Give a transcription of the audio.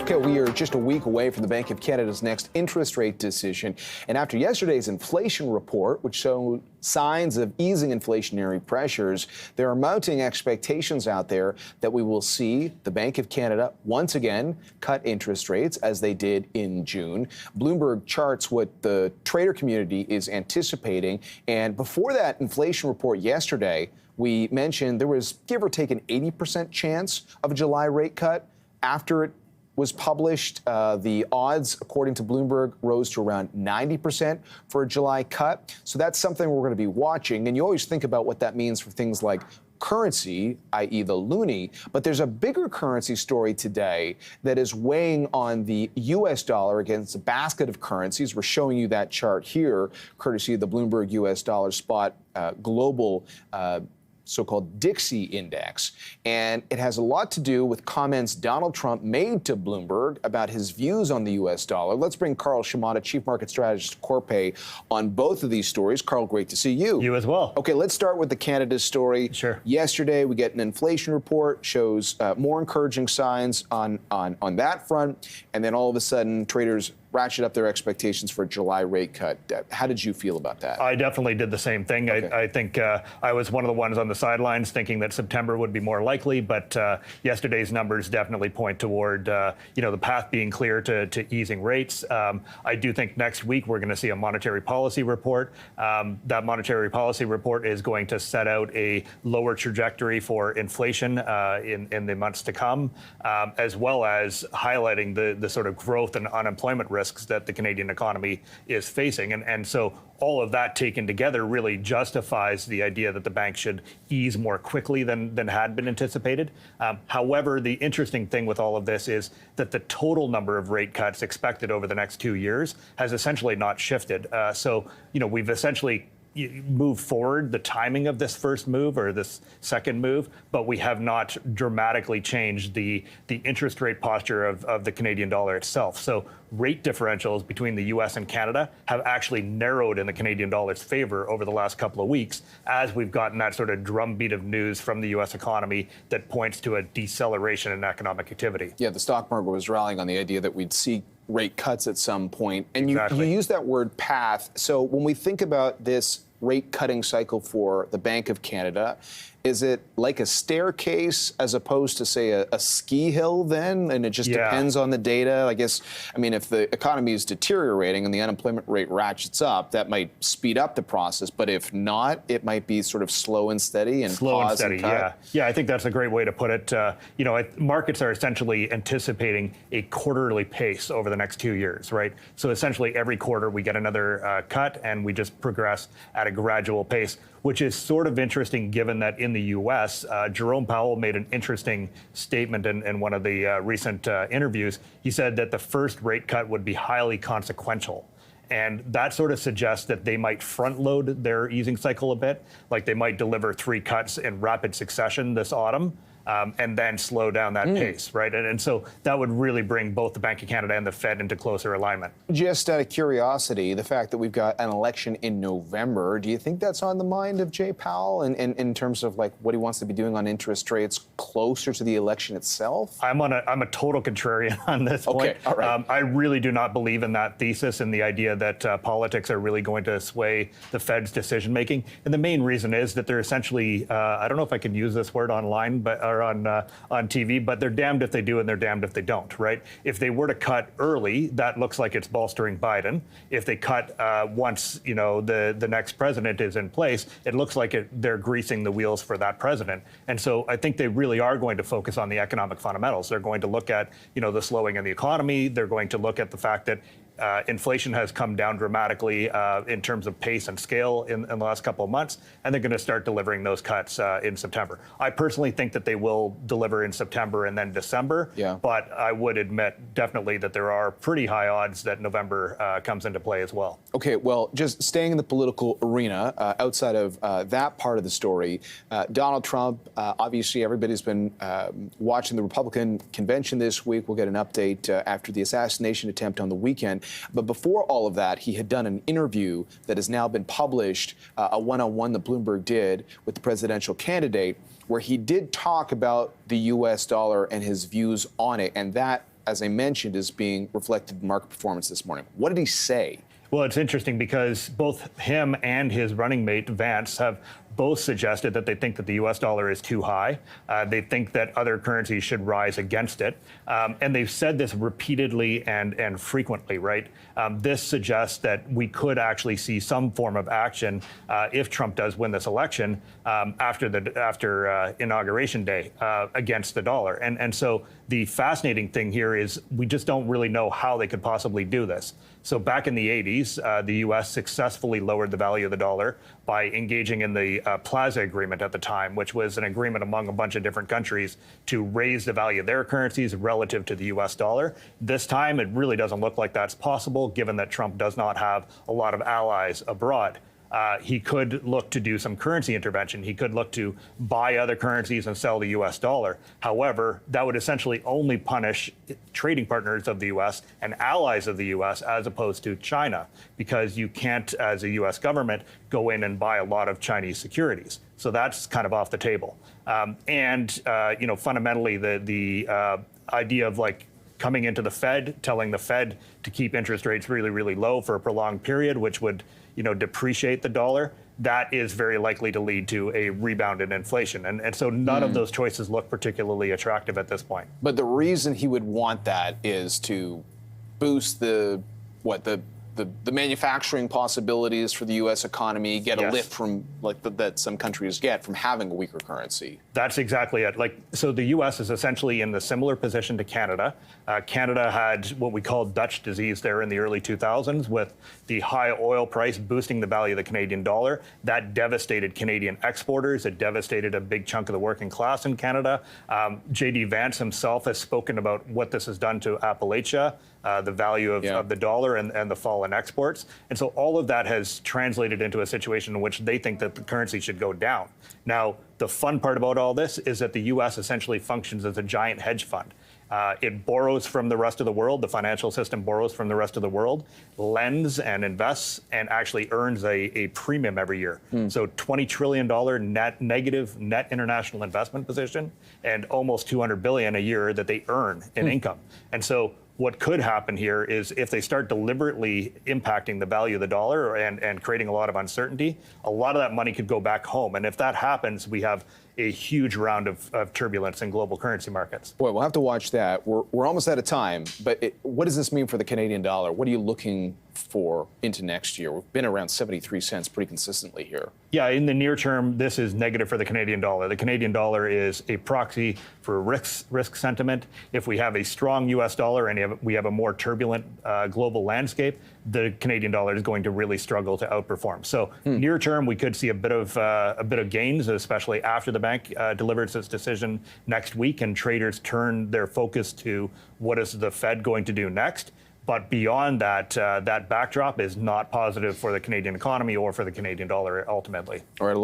Okay, we are just a week away from the Bank of Canada's next interest rate decision. And after yesterday's inflation report, which showed signs of easing inflationary pressures, there are mounting expectations out there that we will see the Bank of Canada once again cut interest rates as they did in June. Bloomberg charts what the trader community is anticipating. And before that inflation report yesterday, we mentioned there was, give or take, an 80% chance of a July rate cut. After it was published, the odds, according to Bloomberg, rose to around 90% for a July cut. So that's something we're going to be watching. And you always think about what that means for things like currency, i.e. the loonie. But there's a bigger currency story today that is weighing on the U.S. dollar against a basket of currencies. We're showing you that chart here, courtesy of the Bloomberg U.S. dollar spot global so-called Dixie index. And it has a lot to do with comments Donald Trump made to Bloomberg about his views on the U.S. dollar. Let's bring Karl Schamotta, Chief Market Strategist at Corpay, on both of these stories. Karl, great to see you. You as well. Okay, let's start with the Canada story. Sure. Yesterday, we get an inflation report, shows more encouraging signs on that front. And then all of a sudden, traders ratchet up their expectations for a July rate cut. How did you feel about that? I definitely did the same thing. Okay. I think I was one of the ones on the sidelines thinking that September would be more likely, but yesterday's numbers definitely point toward the path being clear to easing rates. I do think next week we're going to see a monetary policy report. That monetary policy report is going to set out a lower trajectory for inflation in the months to come, as well as highlighting the sort of growth and unemployment risks that the Canadian economy is facing. And so all of that taken together really justifies the idea that the bank should ease more quickly than had been anticipated. However, the interesting thing with all of this is that the total number of rate cuts expected over the next 2 years has essentially not shifted. So we've essentially move forward the timing of this first move or this second move, but we have not dramatically changed the interest rate posture of the Canadian dollar itself. So rate differentials between the U.S. and Canada have actually narrowed in the Canadian dollar's favor over the last couple of weeks as we've gotten that sort of drumbeat of news from the U.S. economy that points to a deceleration in economic activity. Yeah, the stock market was rallying on the idea that we'd see rate cuts at some point. And Exactly. you use that word path. So when we think about this rate cutting cycle for the Bank of Canada, is it like a staircase as opposed to, say, a ski hill then? And it just depends on the data? I guess, if the economy is deteriorating and the unemployment rate ratchets up, that might speed up the process. But if not, it might be sort of slow and steady and pause and cut. Yeah, I think that's a great way to put it. Markets are essentially anticipating a quarterly pace over the next 2 years, right? So essentially every quarter we get another cut and we just progress at a gradual pace, which is sort of interesting given that in the U.S., Jerome Powell made an interesting statement in one of the recent interviews. He said that the first rate cut would be highly consequential. And that sort of suggests that they might front load their easing cycle a bit, like they might deliver 3 cuts in rapid succession this autumn. And then slow down that pace, right? And so that would really bring both the Bank of Canada and the Fed into closer alignment. Just out of curiosity, the fact that we've got an election in November, do you think that's on the mind of Jay Powell in terms of like what he wants to be doing on interest rates closer to the election itself? I'm a total contrarian on this point. Okay, all right. I really do not believe in that thesis and the idea that politics are really going to sway the Fed's decision making. And the main reason is that they're essentially, I don't know if I can use this word online, but on TV, but they're damned if they do and they're damned if they don't, right? If they were to cut early, that looks like it's bolstering Biden. If they cut once, the next president is in place, it looks like they're greasing the wheels for that president. And so I think they really are going to focus on the economic fundamentals. They're going to look at, the slowing in the economy. They're going to look at the fact that inflation has come down dramatically in terms of pace and scale in the last couple of months, and they're going to start delivering those cuts in September. I personally think that they will deliver in September and then December, but I would admit definitely that there are pretty high odds that November comes into play as well. Okay, well, just staying in the political arena, outside of that part of the story, Donald Trump, obviously everybody's been watching the Republican convention this week. We'll get an update after the assassination attempt on the weekend. But before all of that, he had done an interview that has now been published, a one-on-one that Bloomberg did with the presidential candidate, where he did talk about the U.S. dollar and his views on it. And that as I mentioned, is being reflected in market performance this morning. What did he say? Well, it's interesting because both him and his running mate, Vance, have both suggested that they think that the U.S. dollar is too high. They think that other currencies should rise against it. And they've said this repeatedly and frequently, right? This suggests that we could actually see some form of action if Trump does win this election after Inauguration Day against the dollar. And so the fascinating thing here is we just don't really know how they could possibly do this. So back in the 80s, the U.S. successfully lowered the value of the dollar by engaging in the Plaza Agreement at the time, which was an agreement among a bunch of different countries to raise the value of their currencies relative to the U.S. dollar. This time, it really doesn't look like that's possible, given that Trump does not have a lot of allies abroad. He could look to do some currency intervention. He could look to buy other currencies and sell the U.S. dollar. However, that would essentially only punish trading partners of the U.S. and allies of the U.S. as opposed to China, because you can't, as a U.S. government, go in and buy a lot of Chinese securities. So that's kind of off the table. Fundamentally, the idea of coming into the Fed, telling the Fed to keep interest rates really, really low for a prolonged period, which would depreciate the dollar, that is very likely to lead to a rebound in inflation. And so none of those choices look particularly attractive at this point. But the reason he would want that is to boost the manufacturing possibilities for the U.S. economy, get a lift from that some countries get from having a weaker currency. That's exactly it. So the U.S. is essentially in the similar position to Canada. Canada had what we call Dutch disease there in the early 2000s, with the high oil price boosting the value of the Canadian dollar. That devastated Canadian exporters. It devastated a big chunk of the working class in Canada. J.D. Vance himself has spoken about what this has done to Appalachia, the value of the dollar and the fall in exports. And so all of that has translated into a situation in which they think that the currency should go down. Now, the fun part about all this is that the U.S. essentially functions as a giant hedge fund. It borrows from the rest of the world. The financial system borrows from the rest of the world, lends and invests, and actually earns a premium every year. So $20 trillion negative net international investment position, and almost $200 billion a year that they earn in income. And so what could happen here is if they start deliberately impacting the value of the dollar and creating a lot of uncertainty, a lot of that money could go back home. And if that happens, we have a huge round of turbulence in global currency markets. Boy, we'll have to watch that. We're almost out of time, but what does this mean for the Canadian dollar? What are you looking for into next year? We've been around 73 cents pretty consistently here. Yeah, in the near term, this is negative for the Canadian dollar. The Canadian dollar is a proxy for risk sentiment. If we have a strong U.S. dollar and we have a more turbulent global landscape, the Canadian dollar is going to really struggle to outperform. So near term, we could see a bit of gains, especially after the bank delivers its decision next week and traders turn their focus to what is the Fed going to do next. But beyond that, that backdrop is not positive for the Canadian economy or for the Canadian dollar ultimately. All right.